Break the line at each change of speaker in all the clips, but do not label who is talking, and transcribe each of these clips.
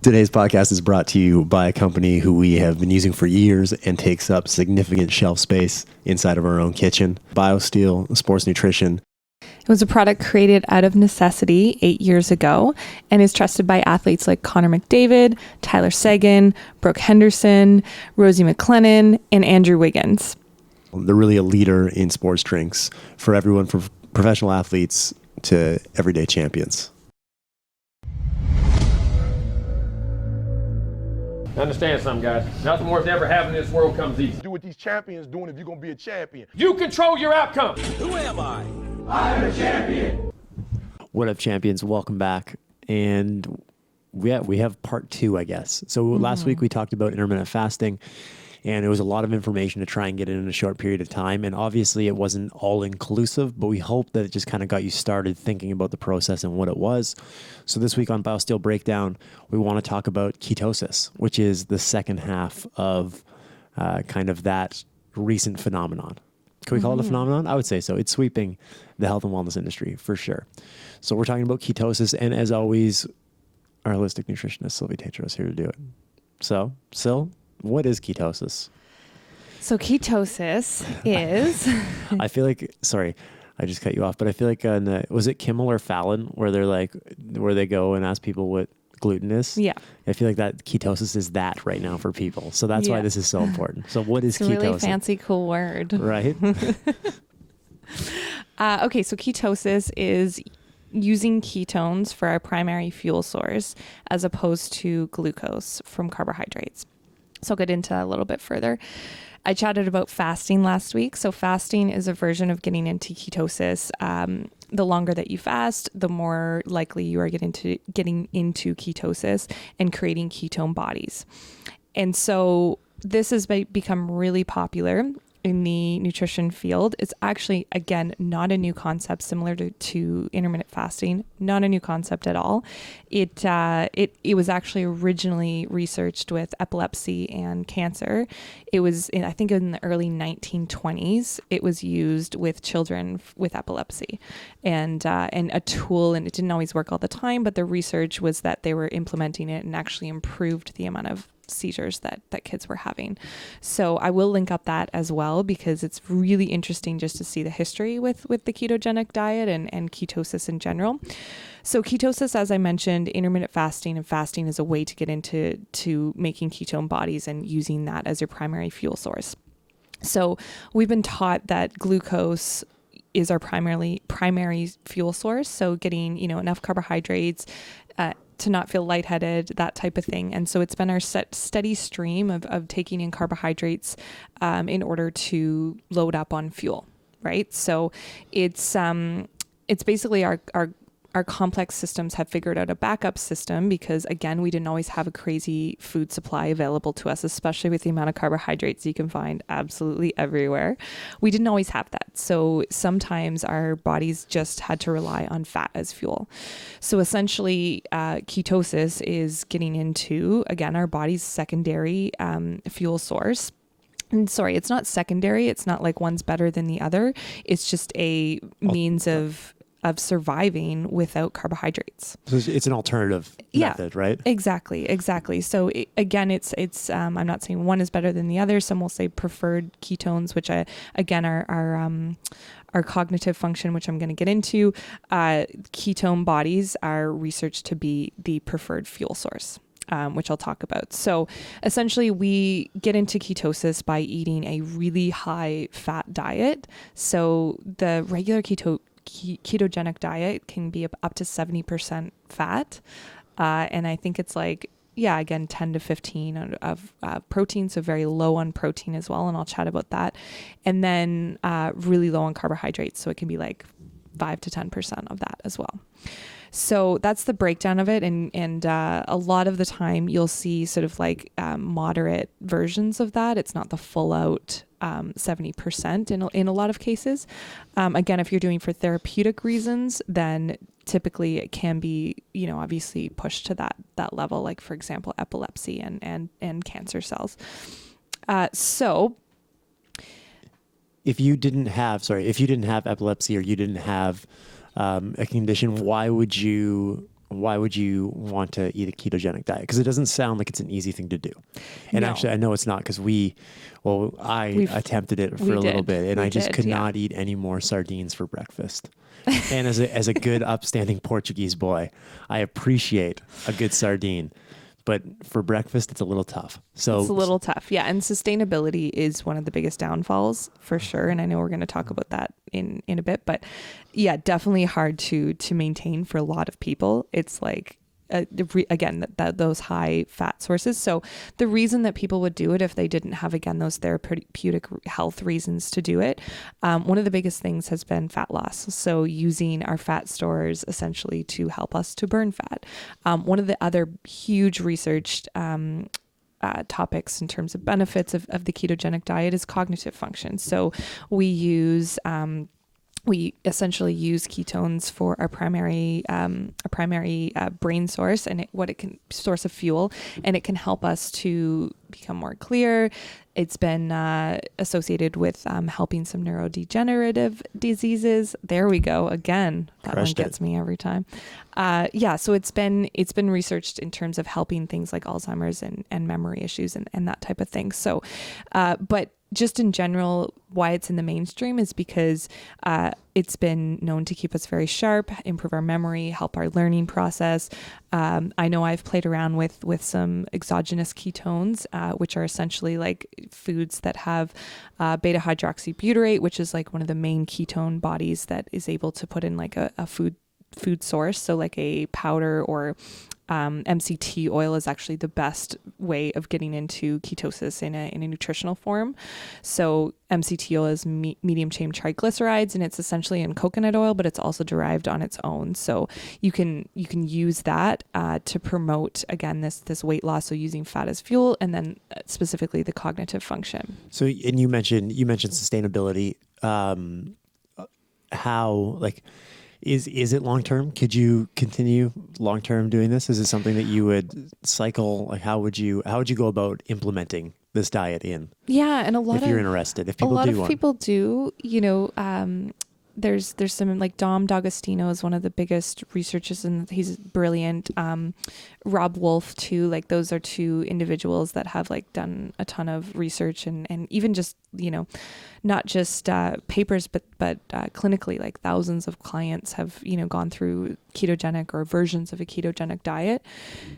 Today's podcast is brought to you by a company who we have been using for years and takes up significant shelf space inside of our own kitchen. Biosteel Sports Nutrition.
It was a product created out of necessity 8 years ago and is trusted by athletes like Connor McDavid, Tyler Seguin, Brooke Henderson, Rosie MacLennan, and Andrew Wiggins.
They're really a leader in sports drinks for everyone, from professional athletes to everyday champions.
Understand something, guys. Nothing worth ever having in this world comes easy.
Do what these champions doing if you're gonna be a champion.
You control your outcome.
Who am I?
I'm a champion.
What up, champions? Welcome back. And we have part 2, I guess. So last week we talked about intermittent fasting, and it was a lot of information to try and get in a short period of time. And obviously it wasn't all inclusive, but we hope that it just kind of got you started thinking about the process and what it was. So this week on Biosteel Breakdown, we want to talk about ketosis, which is the second half of kind of that recent phenomenon. Can we call it a phenomenon? I would say so. It's sweeping the health and wellness industry for sure. So we're talking about ketosis. And as always, our holistic nutritionist, Sylvie Tetrault, is here to do it. So, Syl, what is ketosis?
So ketosis is...
I feel like, sorry, I just cut you off, but I feel like, was it Kimmel or Fallon where they go and ask people what gluten is?
Yeah.
I feel like that ketosis is that right now for people. So that's why this is so important. So what is
it's a
ketosis?
really fancy, cool word.
Right?
Okay, so ketosis is using ketones for our primary fuel source as opposed to glucose from carbohydrates. So I'll get into that a little bit further. I chatted about fasting last week. So fasting is a version of getting into ketosis. The longer that you fast, the more likely you are getting into ketosis and creating ketone bodies. And so this has become really popular in the nutrition field. It's actually, again, not a new concept, similar to intermittent fasting, not a new concept at all. It was actually originally researched with epilepsy and cancer. It was, I think in the early 1920s, it was used with children with epilepsy and a tool, and it didn't always work all the time, but the research was that they were implementing it and actually improved the amount of seizures that kids were having. So I will link up that as well, because it's really interesting just to see the history with the ketogenic diet and ketosis in general. So ketosis, as I mentioned, intermittent fasting, and fasting is a way to get into making ketone bodies and using that as your primary fuel source. So we've been taught that glucose is our primary fuel source. So getting, enough carbohydrates, to not feel lightheaded, that type of thing. And so it's been our steady stream of taking in carbohydrates in order to load up on fuel, right? So it's basically our complex systems have figured out a backup system because, again, we didn't always have a crazy food supply available to us, especially with the amount of carbohydrates you can find absolutely everywhere. We didn't always have that. So sometimes our bodies just had to rely on fat as fuel. So essentially, ketosis is getting into, again, our body's secondary fuel source. And sorry, it's not secondary. It's not like one's better than the other. It's just a means of surviving without carbohydrates. So
it's an alternative method, right?
Exactly. So again, it's I'm not saying one is better than the other. Some will say preferred ketones, which again are cognitive function, which I'm going to get into. Ketone bodies are researched to be the preferred fuel source, which I'll talk about. So essentially we get into ketosis by eating a really high fat diet. So the regular ketogenic diet can be up to 70% fat. And I think it's like, again, 10 to 15 of protein. So very low on protein as well. And I'll chat about that. And then really low on carbohydrates. So it can be like 5 to 10% of that as well. So that's the breakdown of it. And a lot of the time you'll see sort of like moderate versions of that. It's not the full out 70% in a lot of cases. Again, if you're doing for therapeutic reasons, then typically it can be, obviously pushed to that level, like for example, epilepsy and cancer cells. So
if you didn't have epilepsy or you didn't have a condition, why would you why would you want to eat a ketogenic diet? Because it doesn't sound like it's an easy thing to do. And actually, I know it's not, because I attempted it for a little bit, and I just could not eat any more sardines for breakfast. And as a good upstanding Portuguese boy, I appreciate a good sardine. But for breakfast, it's a little tough. So
it's a little tough. Yeah. And sustainability is one of the biggest downfalls for sure. And I know we're going to talk about that in a bit, but yeah, definitely hard to maintain for a lot of people. It's like, again, those high fat sources. So the reason that people would do it, if they didn't have, again, those therapeutic health reasons to do it, one of the biggest things has been fat loss. So using our fat stores essentially to help us to burn fat. One of the other huge researched topics in terms of benefits of the ketogenic diet is cognitive function. So we essentially use ketones for our primary brain source, and source of fuel, and it can help us to become more clear. It's been associated with helping some neurodegenerative diseases. There we go again. That one gets me every time. So it's been researched in terms of helping things like Alzheimer's and memory issues and that type of thing. So, but just in general, why it's in the mainstream is because it's been known to keep us very sharp, improve our memory, help our learning process. I know I've played around with some exogenous ketones, which are essentially like foods that have beta hydroxybutyrate, which is like one of the main ketone bodies that is able to put in like a food source. So like a powder or MCT oil is actually the best way of getting into ketosis in a nutritional form. So MCT oil is medium chain triglycerides, and it's essentially in coconut oil, but it's also derived on its own. So you can use that to promote, again, this weight loss. So using fat as fuel, and then specifically the cognitive function.
So, and you mentioned sustainability. Is it long term? Could you continue long term doing this? Is it something that you would cycle? Like, how would you go about implementing this diet in?
Yeah, and
if you're interested, if people do,
people do. There's some, like Dom D'Agostino is one of the biggest researchers, and he's brilliant. Rob Wolf too. Like, those are two individuals that have like done a ton of research and even just, not just papers, but clinically, like thousands of clients have, gone through ketogenic or versions of a ketogenic diet.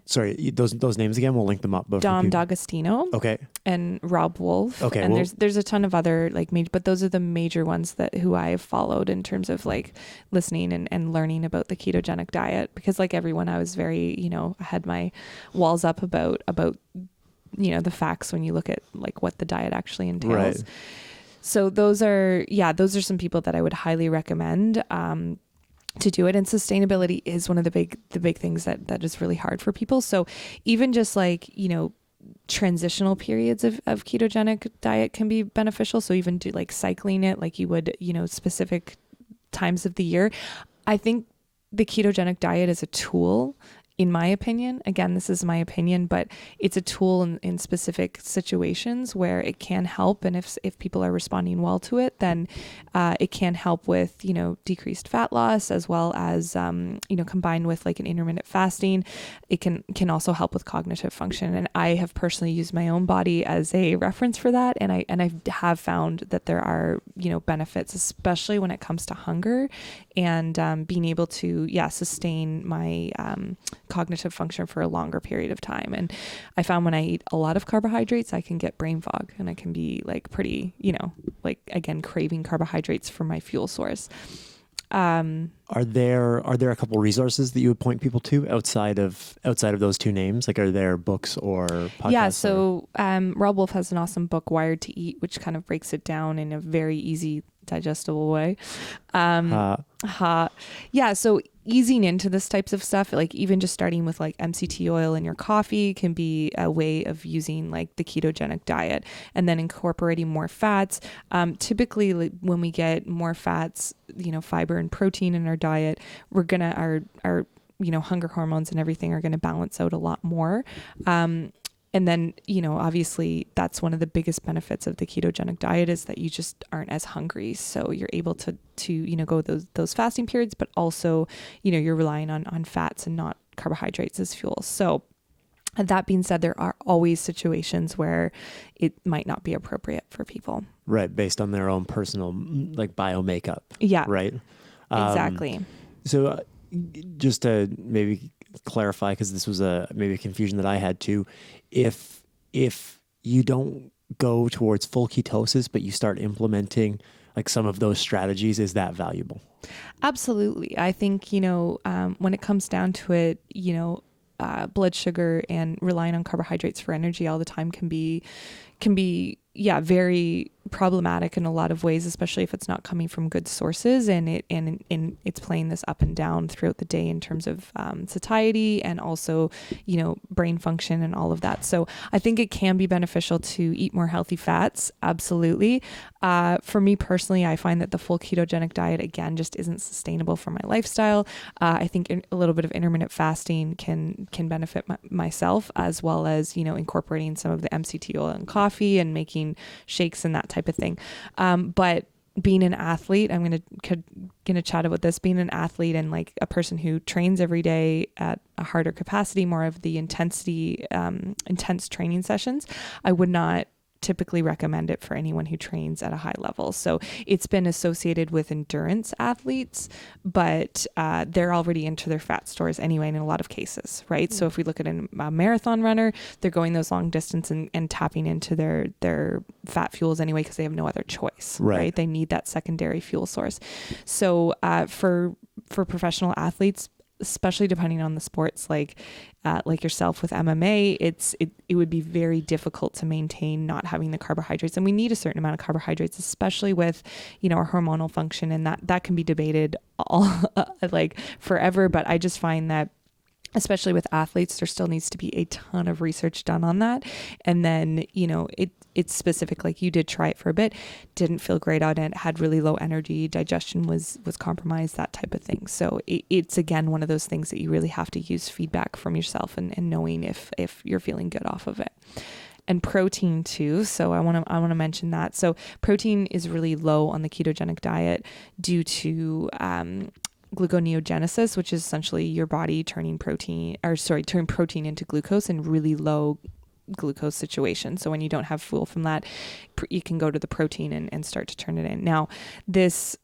Sorry, those names again, we'll link them up.
Dom D'Agostino.
Okay.
And Rob Wolf.
Okay.
And there's a ton of other like major, but those are the major ones who I have followed in terms of like listening and learning about the ketogenic diet, because like everyone, I was very, I had my walls up about, the facts when you look at like what the diet actually entails.
Right.
So those are some people that I would highly recommend to do it. And sustainability is one of the big things that is really hard for people. So even just like, transitional periods of ketogenic diet can be beneficial. So even do like cycling it like you would, specific times of the year. I think the ketogenic diet is a tool, in my opinion. Again, this is my opinion, but it's a tool in specific situations where it can help. And if people are responding well to it, then it can help with, decreased fat loss, as well as, combined with like an intermittent fasting, it can also help with cognitive function. And I have personally used my own body as a reference for that. And I have found that there are, benefits, especially when it comes to hunger and being able to, sustain my cognitive function for a longer period of time. And I found when I eat a lot of carbohydrates, I can get brain fog, and I can be like pretty, like again, craving carbohydrates for my fuel source.
Are there a couple resources that you would point people to outside of those two names? Like, are there books or podcasts?
Yeah. So, Rob Wolf has an awesome book, Wired to Eat, which kind of breaks it down in a very easy, digestible way. Yeah. So easing into this types of stuff, like even just starting with like MCT oil in your coffee can be a way of using like the ketogenic diet, and then incorporating more fats. Typically, like, when we get more fats, fiber and protein in our diet, we're going to, our hunger hormones and everything are going to balance out a lot more. And then, obviously that's one of the biggest benefits of the ketogenic diet is that you just aren't as hungry. So you're able to go those fasting periods, but also, you're relying on fats and not carbohydrates as fuel. So that being said, there are always situations where it might not be appropriate for people.
Right. Based on their own personal bio makeup.
Yeah.
Right.
Exactly.
So just to maybe clarify, because this was maybe a confusion that I had too. If you don't go towards full ketosis, but you start implementing some of those strategies, is that valuable?
Absolutely. I think, when it comes down to it, blood sugar and relying on carbohydrates for energy all the time can be very problematic in a lot of ways, especially if it's not coming from good sources and it's playing this up and down throughout the day in terms of satiety and also, brain function and all of that. So I think it can be beneficial to eat more healthy fats. Absolutely. For me personally, I find that the full ketogenic diet, again, just isn't sustainable for my lifestyle. I think a little bit of intermittent fasting can benefit myself, as well as, incorporating some of the MCT oil and coffee and making shakes and that type of thing. But being an athlete, I'm gonna chat about this. Being an athlete and a person who trains every day at a harder capacity, more of the intense training sessions, I would not typically recommend it for anyone who trains at a high level. So it's been associated with endurance athletes, but they're already into their fat stores anyway in a lot of cases, right? So if we look at a marathon runner, they're going those long distance and tapping into their fat fuels anyway because they have no other choice, right? They need that secondary fuel source. So for professional athletes, especially depending on the sports, like yourself with MMA, it would be very difficult to maintain not having the carbohydrates. And we need a certain amount of carbohydrates, especially with, our hormonal function. And that can be debated all forever. But I just find that especially with athletes, there still needs to be a ton of research done on that. And then, it's specific, like you did try it for a bit, didn't feel great on it, had really low energy, digestion was compromised, that type of thing. So it's again, one of those things that you really have to use feedback from yourself and knowing if you're feeling good off of it. And protein too. So I want to mention that. So protein is really low on the ketogenic diet due to, gluconeogenesis, which is essentially your body turning protein into glucose in really low glucose situation. So when you don't have fuel from that, you can go to the protein and start to turn it in. Now, this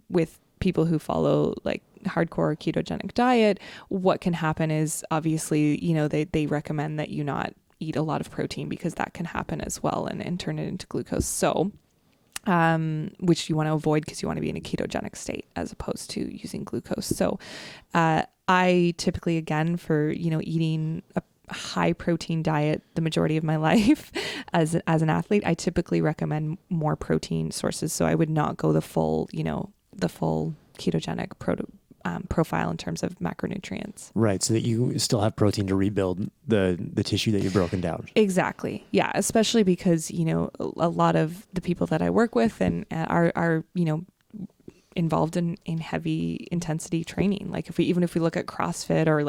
with people who follow hardcore ketogenic diet, what can happen is obviously, they recommend that you not eat a lot of protein because that can happen as well and turn it into glucose. So which you want to avoid because you want to be in a ketogenic state as opposed to using glucose. So I typically, again, for eating a high protein diet the majority of my life as an athlete, I typically recommend more protein sources. So I would not go the full ketogenic profile in terms of macronutrients.
Right. So that you still have protein to rebuild the tissue that you've broken down.
Exactly. Yeah. Especially because, a lot of the people that I work with and are involved in heavy intensity training. If we look at CrossFit or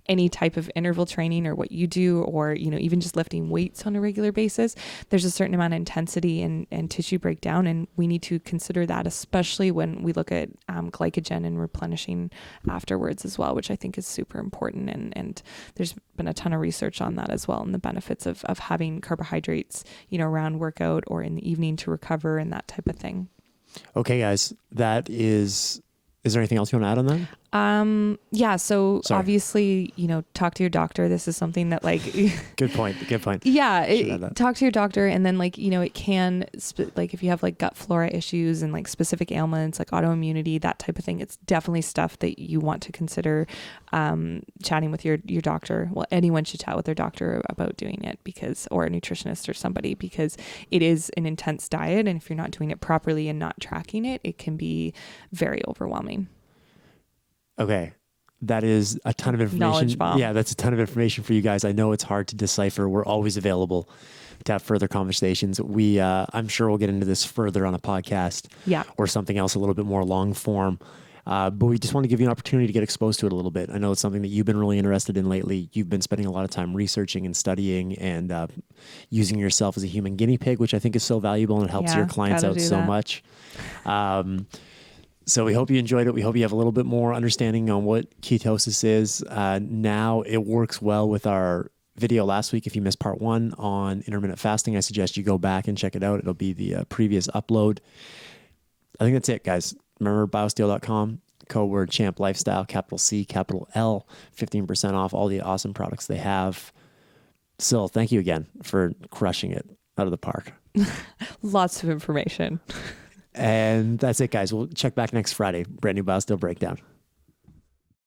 any type of interval training or what you do, or, even just lifting weights on a regular basis, there's a certain amount of intensity and tissue breakdown. And we need to consider that, especially when we look at glycogen and replenishing afterwards as well, which I think is super important. And there's been a ton of research on that as well, and the benefits of having carbohydrates, around workout or in the evening to recover and that type of thing.
Okay, guys, is there anything else you want to add on that?
Yeah. So obviously, talk to your doctor. This is something that
good point.
Yeah. Talk to your doctor. And then it can, if you have gut flora issues and specific ailments, autoimmunity, that type of thing, it's definitely stuff that you want to consider, chatting with your doctor. Well, anyone should chat with their doctor about doing it or a nutritionist or somebody, because it is an intense diet. And if you're not doing it properly and not tracking it, it can be very overwhelming.
Okay. That is a ton of information.
Knowledge bomb.
Yeah, that's a ton of information for you guys. I know it's hard to decipher. We're always available to have further conversations. I'm sure we'll get into this further on a podcast, or something else a little bit more long form. But we just want to give you an opportunity to get exposed to it a little bit. I know it's something that you've been really interested in lately. You've been spending a lot of time researching and studying and using yourself as a human guinea pig, which I think is so valuable and it helps your clients out so much. So we hope you enjoyed it. We hope you have a little bit more understanding on what ketosis is. Now it works well with our video last week. If you missed part 1 on intermittent fasting, I suggest you go back and check it out. It'll be the previous upload. I think that's it, guys. Remember biosteel.com, code word champ lifestyle, capital C, capital L, 15% off all the awesome products they have. Syl, thank you again for crushing it out of the park.
Lots of information.
And that's it, guys. We'll check back next Friday. Brand new Biosteel Breakdown.